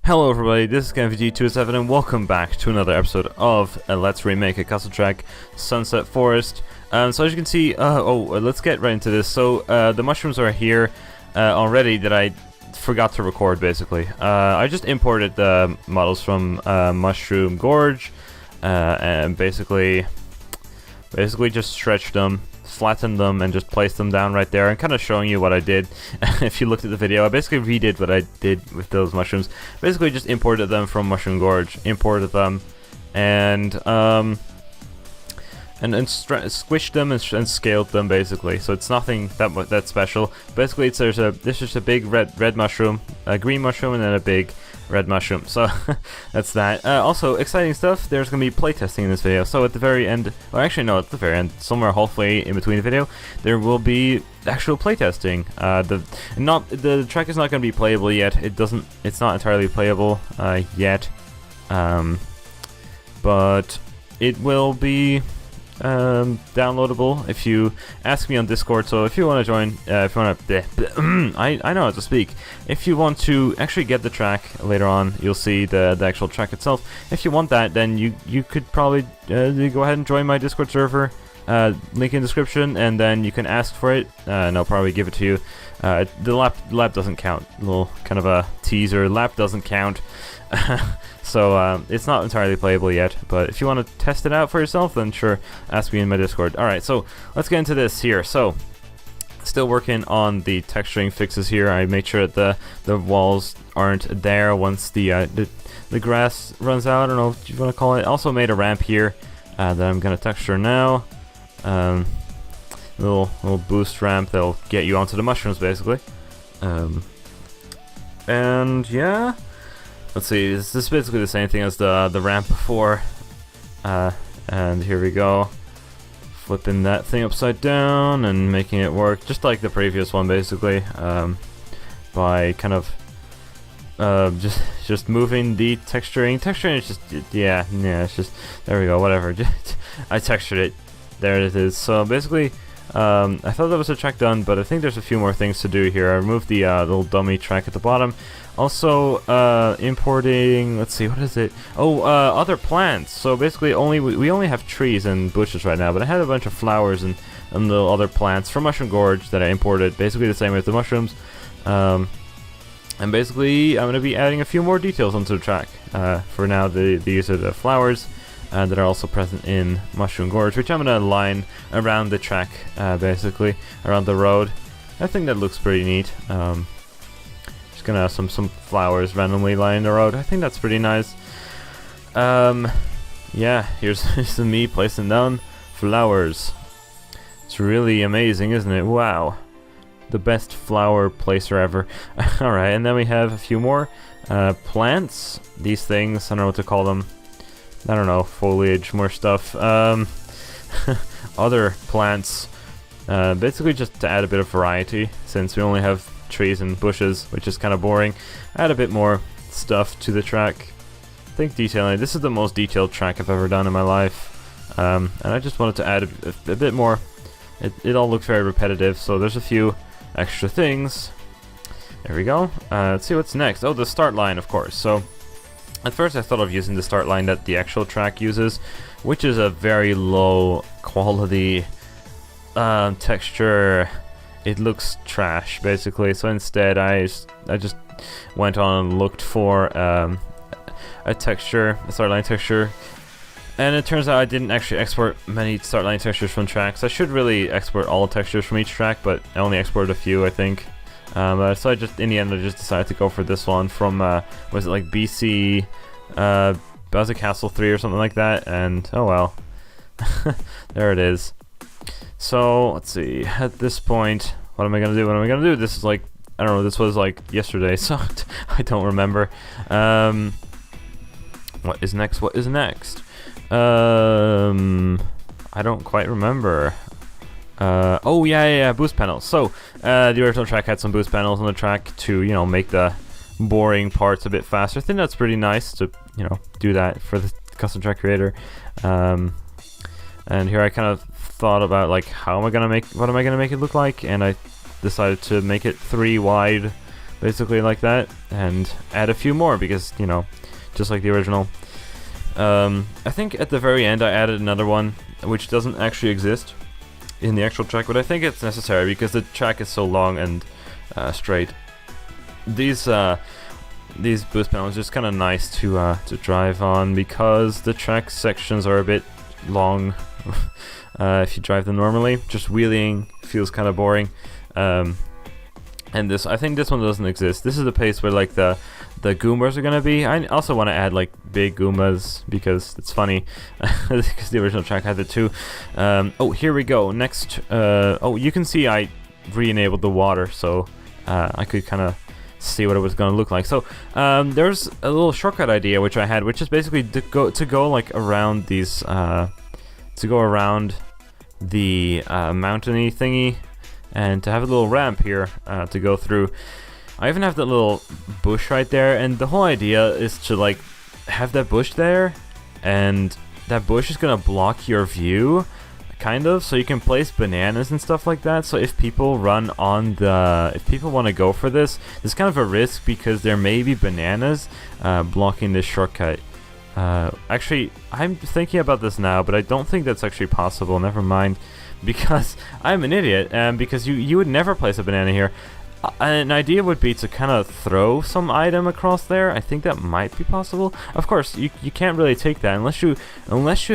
Hello everybody, this is MKWii and welcome back to another episode of Let's Remake a Castle Track Sunset Forest. So as you can see, let's get right into this. So the mushrooms are here already that I forgot to record basically. I just imported the models from Mushroom Gorge and basically just stretched them, flattened them, and just placed them down right there, and kind of showing you what I did. If you looked at the video, I basically redid what I did with those mushrooms. Basically just imported them from Mushroom Gorge, imported them, and squished them and scaled them basically. So it's nothing that special. Basically, there's just a big red mushroom, a green mushroom, and then a big red mushroom. So that's that. Also, exciting stuff. There's gonna be playtesting in this video. So at the very end, or actually no, at the very end, somewhere halfway in between the video, there will be actual playtesting. The track is not gonna be playable yet. It's not entirely playable yet, but it will be downloadable if you ask me on Discord. So if you want to join, if you want to, I know how to speak. If you want to actually get the track later on, you'll see the actual track itself. If you want that, then you could probably go ahead and join my Discord server. Link in description, and then you can ask for it, and I'll probably give it to you. The lap doesn't count. A little kind of a teaser. Lap doesn't count. So it's not entirely playable yet, but if you want to test it out for yourself, then sure, ask me in my Discord. Alright, so let's get into this here. So, still working on the texturing fixes here. I made sure that the walls aren't there once the grass runs out. I don't know what you want to call it. Also made a ramp here that I'm going to texture now. Little boost ramp that'll get you onto the mushrooms, basically. And yeah. Let's see, this is basically the same thing as the ramp before, and here we go, flipping that thing upside down and making it work just like the previous one basically, by kind of just moving the texturing is just, yeah, it's just, there we go, whatever. I textured it, there it is. So basically I thought that was a track done, but I think there's a few more things to do here. I removed the little dummy track at the bottom. Also, importing, let's see, what is it? Oh, other plants. So basically, we only have trees and bushes right now, but I had a bunch of flowers and little other plants from Mushroom Gorge that I imported, basically the same as the mushrooms. And basically, I'm going to be adding a few more details onto the track. For now, these are the flowers that are also present in Mushroom Gorge, which I'm going to line around the track, basically, around the road. I think that looks pretty neat. Gonna have some flowers randomly lying the road. I think that's pretty nice. Yeah, here's me placing down flowers. It's really amazing, isn't it? Wow, the best flower placer ever. Alright, and then we have a few more plants. These things, I don't know what to call them. I don't know, foliage, more stuff. Other plants, basically just to add a bit of variety, since we only have trees and bushes, which is kind of boring. Add a bit more stuff to the track. I think detailing. This is the most detailed track I've ever done in my life, and I just wanted to add a bit more. It all looks very repetitive, so there's a few extra things. There we go. Let's see what's next. Oh, the start line, of course. So at first I thought of using the start line that the actual track uses, which is a very low quality texture. It looks trash, basically. So instead, I just went on and looked for a start line texture, and it turns out I didn't actually export many start line textures from tracks. I should really export all textures from each track, but I only exported a few, I think. So I just, in the end, I just decided to go for this one from was it like BC Bowser Castle 3 or something like that? And oh well, there it is. So, let's see, at this point, what am I going to do? This is like, I don't know, this was like yesterday, so I don't remember. What is next? I don't quite remember. Oh, yeah, boost panels. So, the original track had some boost panels on the track to, you know, make the boring parts a bit faster. I think that's pretty nice to, you know, do that for the custom track creator. And here I kind of thought about like what am I gonna make it look like, and I decided to make it 3 wide basically like that, and add a few more because, you know, just like the original. I think at the very end I added another one which doesn't actually exist in the actual track, but I think it's necessary because the track is so long and straight. These boost panels are just kind of nice to drive on because the track sections are a bit long. If you drive them normally, just wheeling feels kind of boring. And I think this one doesn't exist. This is the place where like the Goombas are gonna be. I also want to add like big Goombas because it's funny, because the original track had it too. Oh, here we go. Next, oh, you can see I re-enabled the water, so I could kind of see what it was gonna look like. So there's a little shortcut idea which I had, which is basically to go like around these, to go around the mountainy thingy, and to have a little ramp here to go through. I even have that little bush right there, and the whole idea is to like have that bush there, and that bush is gonna block your view, kind of, so you can place bananas and stuff like that. So if people run on if people want to go for this, there's kind of a risk because there may be bananas blocking this shortcut. Actually, I'm thinking about this now, but I don't think that's actually possible. Never mind, because I'm an idiot, and because you would never place a banana here. An idea would be to kind of throw some item across there. I think that might be possible. Of course, you can't really take that unless you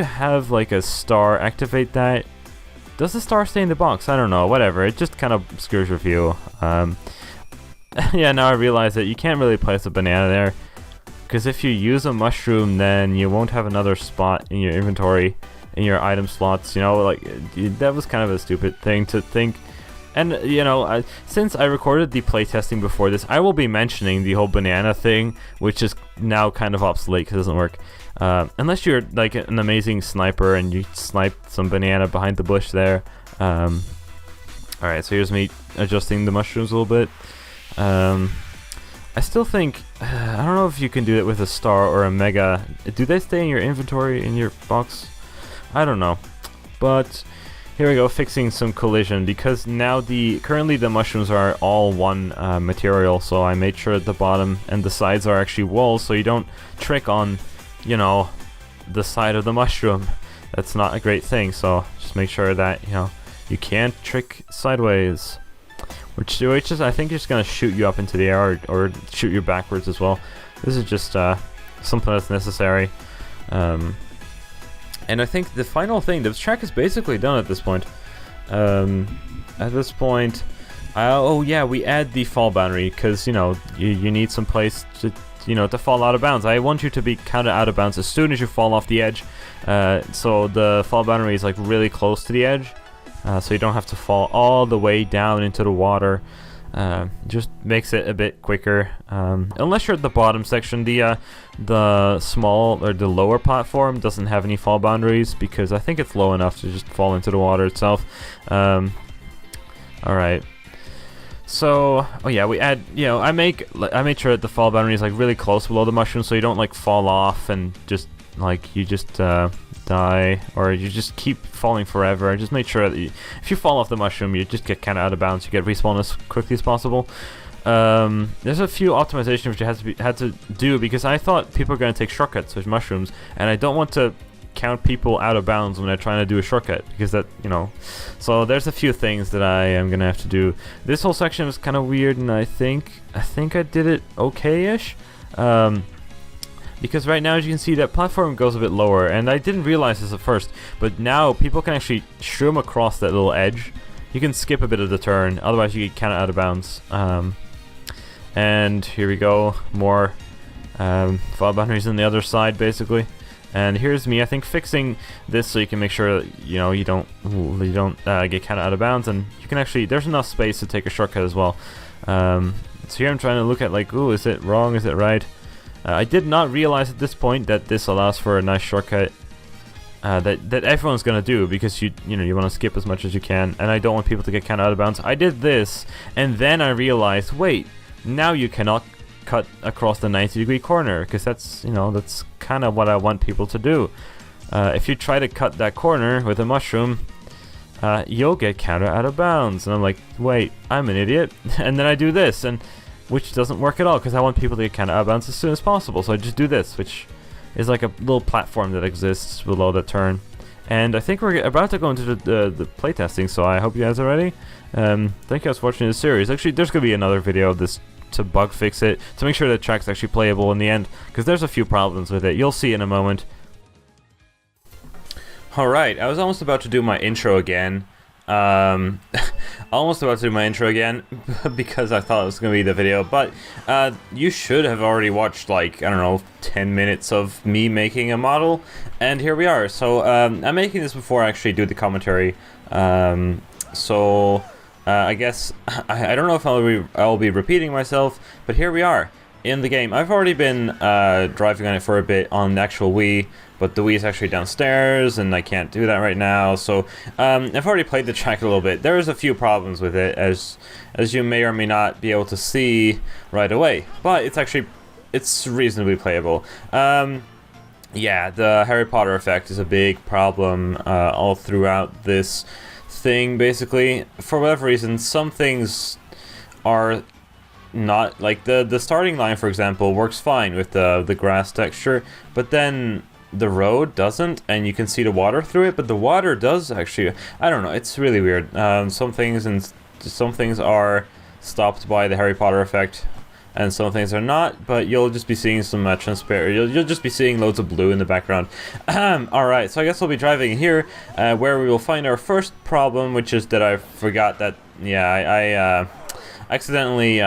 have like a star activate that. Does the star stay in the box? I don't know. Whatever. It just kind of screws your view. Yeah, now I realize that you can't really place a banana there, because if you use a mushroom, then you won't have another spot in your inventory, in your item slots. You know, like that was kind of a stupid thing to think. And, you know, since I recorded the playtesting before this, I will be mentioning the whole banana thing, which is now kind of obsolete because it doesn't work. Unless you're, like, an amazing sniper and you snipe some banana behind the bush there. Alright, so here's me adjusting the mushrooms a little bit. I still think, I don't know if you can do it with a star or a mega. Do they stay in your inventory, in your box? I don't know. But here we go, fixing some collision, because now currently the mushrooms are all one material, so I made sure that the bottom and the sides are actually walls, so you don't trick on, you know, the side of the mushroom. That's not a great thing, so just make sure that, you know, you can't trick sideways. Which is, I think, just gonna shoot you up into the air, or shoot you backwards as well. This is just something that's necessary. And I think the final thing, the track is basically done at this point. At this point, oh yeah, we add the fall boundary, because, you know, you need some place to, you know, to fall out of bounds. I want you to be kind of out of bounds as soon as you fall off the edge. So the fall boundary is like really close to the edge, so you don't have to fall all the way down into the water. Just makes it a bit quicker. Unless you're at the bottom section, the small or the lower platform doesn't have any fall boundaries, because I think it's low enough to just fall into the water itself. Alright. So, oh yeah, we add, you know, I made sure that the fall boundary is like really close below the mushroom, so you don't like fall off and just like you just die, or you just keep falling forever. I just made sure that if you fall off the mushroom, you just get kind of out of bounds. You get respawned as quickly as possible. There's a few optimizations which you had to do, because I thought people were going to take shortcuts with mushrooms, and I don't want to count people out of bounds when they're trying to do a shortcut, because that, you know. So there's a few things that I am going to have to do. This whole section was kind of weird, and I think I did it okay-ish. Because right now, as you can see, that platform goes a bit lower, and I didn't realize this at first, but now people can actually shroom across that little edge. You can skip a bit of the turn, otherwise you get kind of out of bounds. And here we go, more fall boundaries on the other side, basically. And here's me, I think, fixing this so you can make sure that, you know, you don't get kind of out of bounds, and you can actually, there's enough space to take a shortcut as well. So here I'm trying to look at, like, ooh, is it wrong, is it right? I did not realize at this point that this allows for a nice shortcut that everyone's gonna do, because you want to skip as much as you can, and I don't want people to get kind of out of bounds. I did this, and then I realized, wait, now you cannot cut across the 90-degree corner, because that's kind of what I want people to do. If you try to cut that corner with a mushroom, you'll get counter out of bounds. And I'm like, wait, I'm an idiot. And then I do this, and which doesn't work at all because I want people to get kind of out of bounds as soon as possible. So I just do this, which is like a little platform that exists below the turn. And I think we're about to go into the playtesting, so I hope you guys are ready. Thank you guys for watching this series. Actually, there's going to be another video of this to bug fix it, to make sure the track's actually playable in the end, because there's a few problems with it. You'll see in a moment. Alright, I was almost about to do my intro again. Almost about to do my intro again because I thought it was going to be the video, but you should have already watched, like, I don't know, 10 minutes of me making a model, and here we are. So I'm making this before I actually do the commentary, so I guess I don't know if I'll be repeating myself, but here we are in the game. I've already been driving on it for a bit on the actual Wii, but the Wii is actually downstairs, and I can't do that right now. So I've already played the track a little bit. There's a few problems with it, as you may or may not be able to see right away. But it's reasonably playable. Yeah, the Harry Potter effect is a big problem all throughout this thing. Basically, for whatever reason, some things are not like the starting line, for example, works fine with the grass texture, but then the road doesn't, and you can see the water through it, but the water does actually. I don't know, it's really weird. Some things are stopped by the Harry Potter effect, and some things are not, but you'll just be seeing some transparent. You'll just be seeing loads of blue in the background. Alright, so I guess we'll be driving here, where we will find our first problem, which is that I forgot that, yeah, I accidentally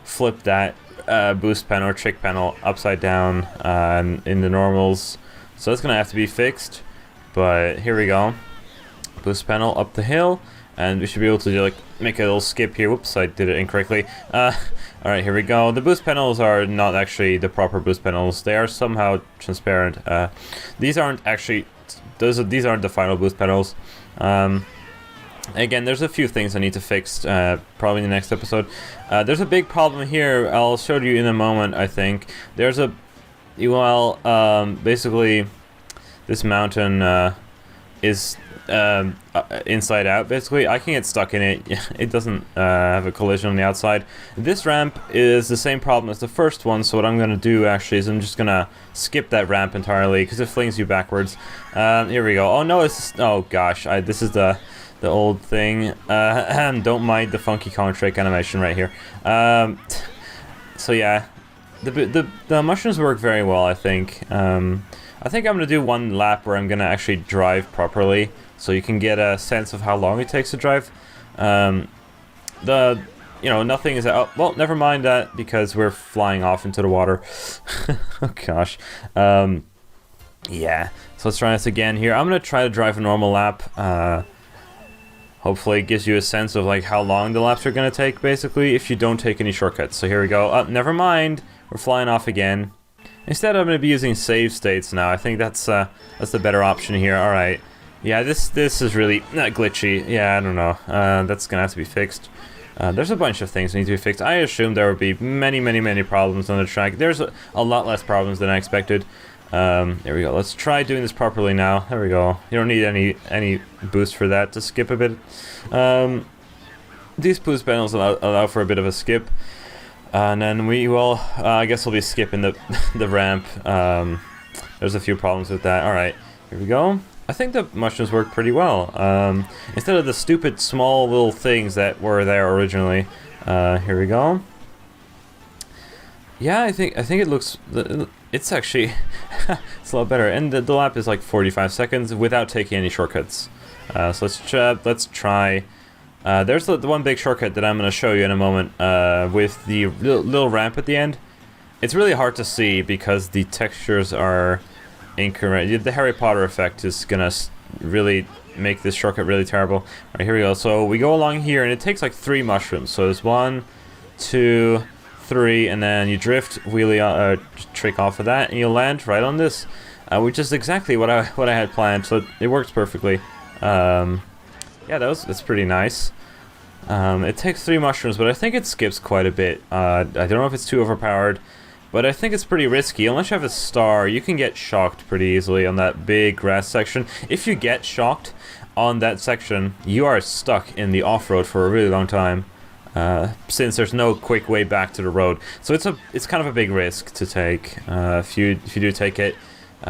flipped that boost panel or trick panel upside down in the normals, so that's gonna have to be fixed. But here we go, boost panel up the hill, and we should be able to like make a little skip here. Whoops, I did it incorrectly. Alright, here we go. The boost panels are not actually the proper boost panels. They are somehow transparent. These aren't actually, these aren't the final boost panels. Again, there's a few things I need to fix, probably in the next episode. There's a big problem here. I'll show you in a moment, I think. There's a... Well, basically, this mountain is inside out, basically. I can get stuck in it. It doesn't have a collision on the outside. This ramp is the same problem as the first one, so what I'm going to do, actually, is I'm just going to skip that ramp entirely, because it flings you backwards. Here we go. Oh, no, it's... Oh, gosh. This is the old thing. Don't mind the funky Kong trick animation right here. So yeah, the mushrooms work very well, I think. I think I'm gonna do one lap where I'm gonna actually drive properly, so you can get a sense of how long it takes to drive. You know, nothing is... Oh, well, never mind that, because we're flying off into the water. Oh gosh. Yeah, so let's try this again here. I'm gonna try to drive a normal lap. Hopefully it gives you a sense of like how long the laps are going to take, basically, if you don't take any shortcuts. So here we go. Never mind. We're flying off again. Instead, I'm going to be using save states now. I think that's the better option here. All right. Yeah, this is really glitchy. Yeah, I don't know. That's going to have to be fixed. There's a bunch of things that need to be fixed. I assumed there would be many problems on the track. There's a lot less problems than I expected. There we go. Let's try doing this properly now. There we go. You don't need any boost for that to skip a bit. These boost panels allow for a bit of a skip, and then we will. I guess we'll be skipping the ramp. There's a few problems with that. All right, here we go. I think the mushrooms work pretty well. Instead of the stupid small little things that were there originally. Here we go. Yeah, I think it looks. It's actually it's a lot better, and the lap is like 45 seconds without taking any shortcuts. So let's try. There's the one big shortcut that I'm going to show you in a moment with the little ramp at the end. It's really hard to see because the textures are incorrect. The Harry Potter effect is going to really make this shortcut really terrible. All right, here we go. So we go along here, and it takes like 3 mushrooms. So there's 1, 2, 3, and then you drift, wheelie, trick off of that, and you land right on this, which is exactly what I had planned. So it works perfectly. Yeah, that's pretty nice. It takes 3 mushrooms, but I think it skips quite a bit. I don't know if it's too overpowered, but I think it's pretty risky. Unless you have a star, you can get shocked pretty easily on that big grass section. If you get shocked on that section, you are stuck in the off-road for a really long time. since there's no quick way back to the road. So it's kind of a big risk to take. If you do take it,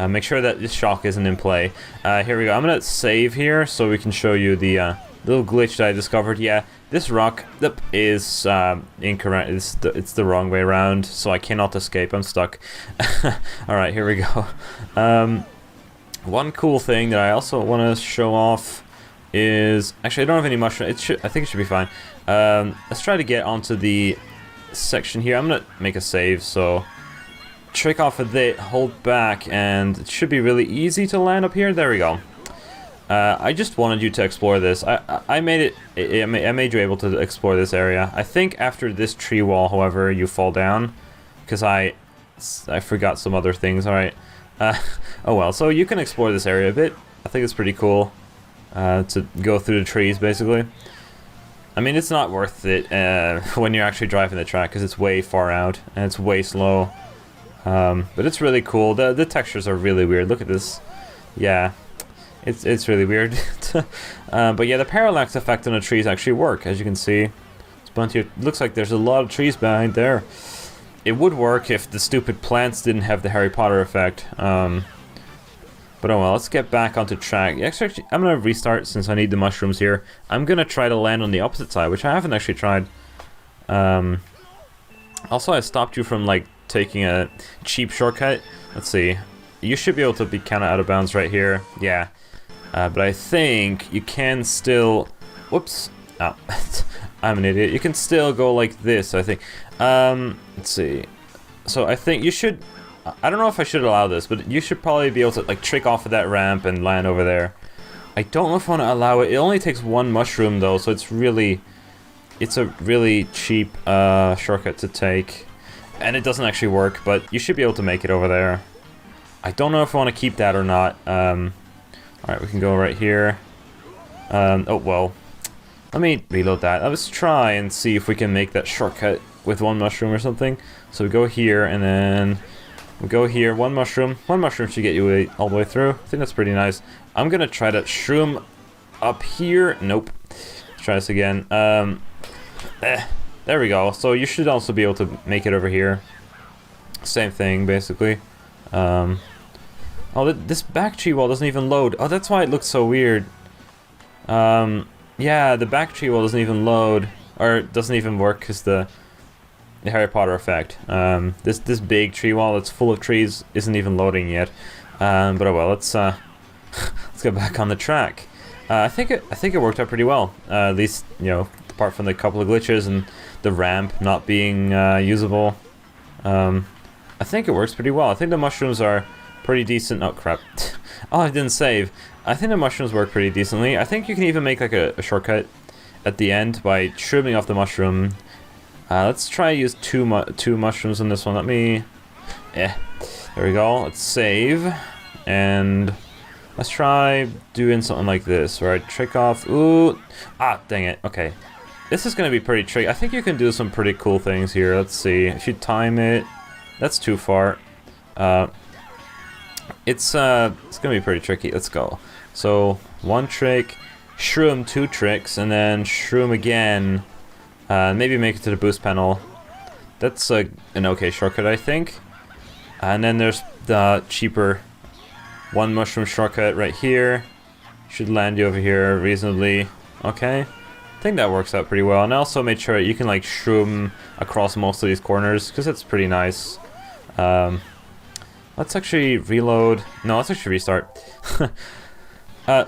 make sure that this shock isn't in play. Here we go. I'm gonna save here so we can show you the little glitch that I discovered. Yeah, this rock is incorrect. It's the wrong way around, so I cannot escape. I'm stuck. Alright, here we go. One cool thing that I also want to show off is... Actually, I don't have any mushroom. I think it should be fine. Let's try to get onto the section here. I'm going to make a save, so... Trick off of it, hold back, and it should be really easy to land up here. There we go. I just wanted you to explore this. I made it. I made you able to explore this area. I think after this tree wall, however, you fall down, because I forgot some other things. All right. Oh well. So you can explore this area a bit. I think it's pretty cool to go through the trees, basically. I mean, it's not worth it when you're actually driving the track, because it's way far out and it's way slow. But it's really cool. The textures are really weird. Look at this. Yeah. It's really weird. But yeah, the parallax effect on the trees actually work, as you can see. It's plenty of, looks like there's a lot of trees behind there. It would work if the stupid plants didn't have the Harry Potter effect. But oh well, let's get back onto track. Actually, I'm gonna restart since I need the mushrooms here. I'm gonna try to land on the opposite side, which I haven't actually tried. Also, I stopped you from like taking a cheap shortcut. Let's see. You should be able to be kind of out of bounds right here. Yeah. But I think you can still... Whoops. Oh, I'm an idiot. You can still go like this, I think. Let's see. So I think you should... I don't know if I should allow this, but you should probably be able to like trick off of that ramp and land over there. I don't know if I want to allow it. It only takes one mushroom though, so it's really... It's a really cheap shortcut to take. And it doesn't actually work, but you should be able to make it over there. I don't know if I want to keep that or not. Alright, we can go right here. Oh, well. Let me reload that. Let's try and see if we can make that shortcut with one mushroom or something. So we go here, and then we go here. One mushroom. One mushroom should get you all the way through. I think that's pretty nice. I'm gonna try to shroom up here. Nope. Let's try this again. There we go. So you should also be able to make it over here. Same thing, basically. Oh, this back tree wall doesn't even load. Oh, that's why it looks so weird. Yeah, the back tree wall doesn't even load, or doesn't even work because the Harry Potter effect. This big tree wall that's full of trees isn't even loading yet. But oh well, let's get back on the track. I think it worked out pretty well. At least, you know, apart from the couple of glitches and the ramp not being usable. I think it works pretty well. I think the mushrooms are pretty decent. Oh crap. Oh, I didn't save. I think the mushrooms work pretty decently. I think you can even make like a shortcut at the end by trimming off the mushroom. Let's try to use two mushrooms on this one. Let me... There we go. Let's save. And let's try doing something like this, where I trick off... Ooh! Ah, dang it. Okay. This is going to be pretty tricky. I think you can do some pretty cool things here. Let's see. If you time it... That's too far. It's gonna be pretty tricky. Let's go. So one trick, shroom, two tricks, and then shroom again. Maybe make it to the boost panel. That's an okay shortcut, I think. And then there's the cheaper one mushroom shortcut right here. Should land you over here reasonably. Okay. I think that works out pretty well. And I also made sure you can like shroom across most of these corners, because it's pretty nice. Let's actually reload. No, let's actually restart.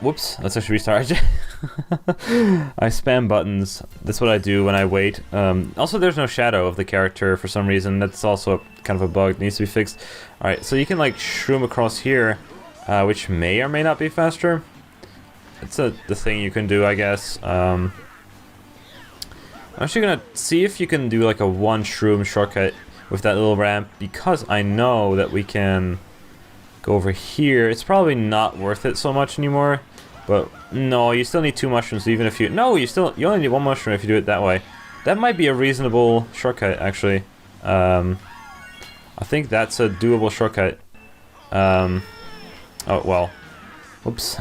Whoops. Let's actually restart. I spam buttons. That's what I do when I wait. Also, there's no shadow of the character for some reason. That's also kind of a bug that needs to be fixed. Alright, so you can like shroom across here, which may or may not be faster. It's the thing you can do, I guess. I'm actually gonna see if you can do like a one shroom shortcut with that little ramp, because I know that we can go over here. It's probably not worth it so much anymore, but no, you still need two mushrooms even if you... No, you only need one mushroom if you do it that way. That might be a reasonable shortcut, actually. I think that's a doable shortcut. Oh, well. Whoops.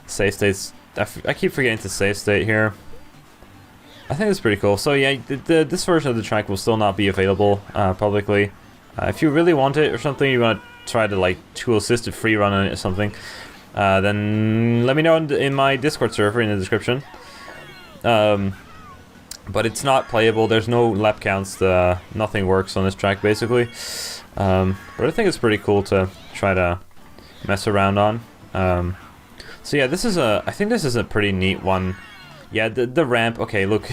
Save states. I keep forgetting to save state here. I think it's pretty cool. So yeah, this version of the track will still not be available publicly. If you really want it or something, you want to try to like tool assisted free run on it or something, then let me know in my Discord server in the description. But it's not playable. There's no lap counts. Nothing works on this track basically. But I think it's pretty cool to try to mess around on. So yeah, I think this is a pretty neat one. Yeah, the ramp. Okay, look.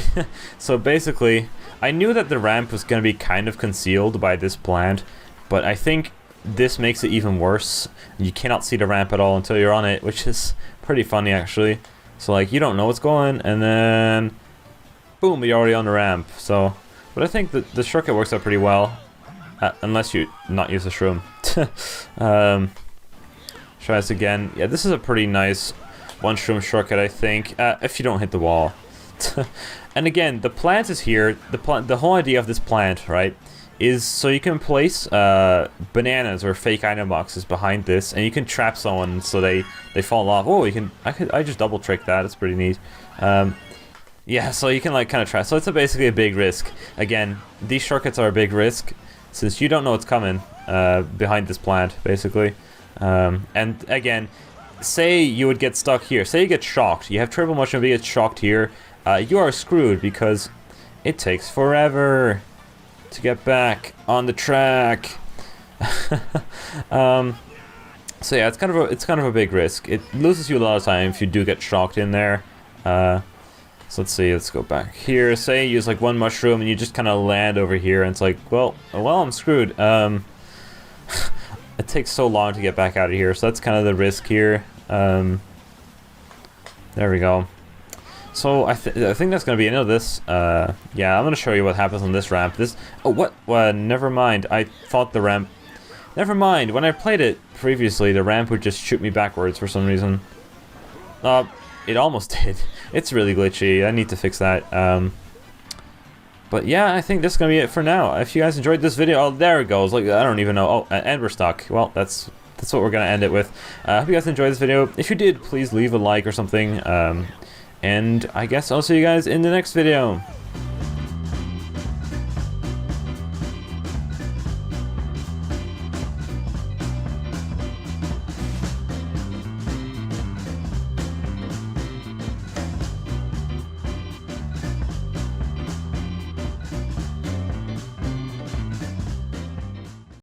So basically, I knew that the ramp was gonna be kind of concealed by this plant, but I think this makes it even worse. You cannot see the ramp at all until you're on it, which is pretty funny actually. So like, you don't know what's going, and then boom, you're already on the ramp. So, but I think the shortcut works out pretty well, unless you not use a shroom. Try this again. Yeah, this is a pretty nice one shroom shortcut, I think, if you don't hit the wall. And again, the plant is here. The whole idea of this plant, right, is so you can place bananas or fake item boxes behind this, and you can trap someone so they fall off. Oh, I just double trick that. It's pretty neat. Yeah, so you can like kind of trap. So it's basically a big risk. Again, these shortcuts are a big risk since you don't know what's coming behind this plant, basically. And again, say you would get stuck here. Say you get shocked. You have triple mushroom, but you get shocked here. You are screwed because it takes forever to get back on the track. So yeah, it's kind of a big risk. It loses you a lot of time if you do get shocked in there. So let's see. Let's go back here. Say you use like one mushroom and you just kind of land over here, and it's like, well, I'm screwed. It takes so long to get back out of here, so that's kind of the risk here. There we go. So I think that's gonna be the end of this. Yeah, I'm gonna show you what happens on this ramp. Oh, what? Never mind. I thought the ramp. Never mind. When I played it previously, the ramp would just shoot me backwards for some reason. It almost did. It's really glitchy. I need to fix that. But yeah, I think this is gonna be it for now. If you guys enjoyed this video, oh, there it goes. Like, I don't even know. Oh, and we're stuck. Well, that's what we're gonna end it with. I hope you guys enjoyed this video. If you did, please leave a like or something. And I guess I'll see you guys in the next video.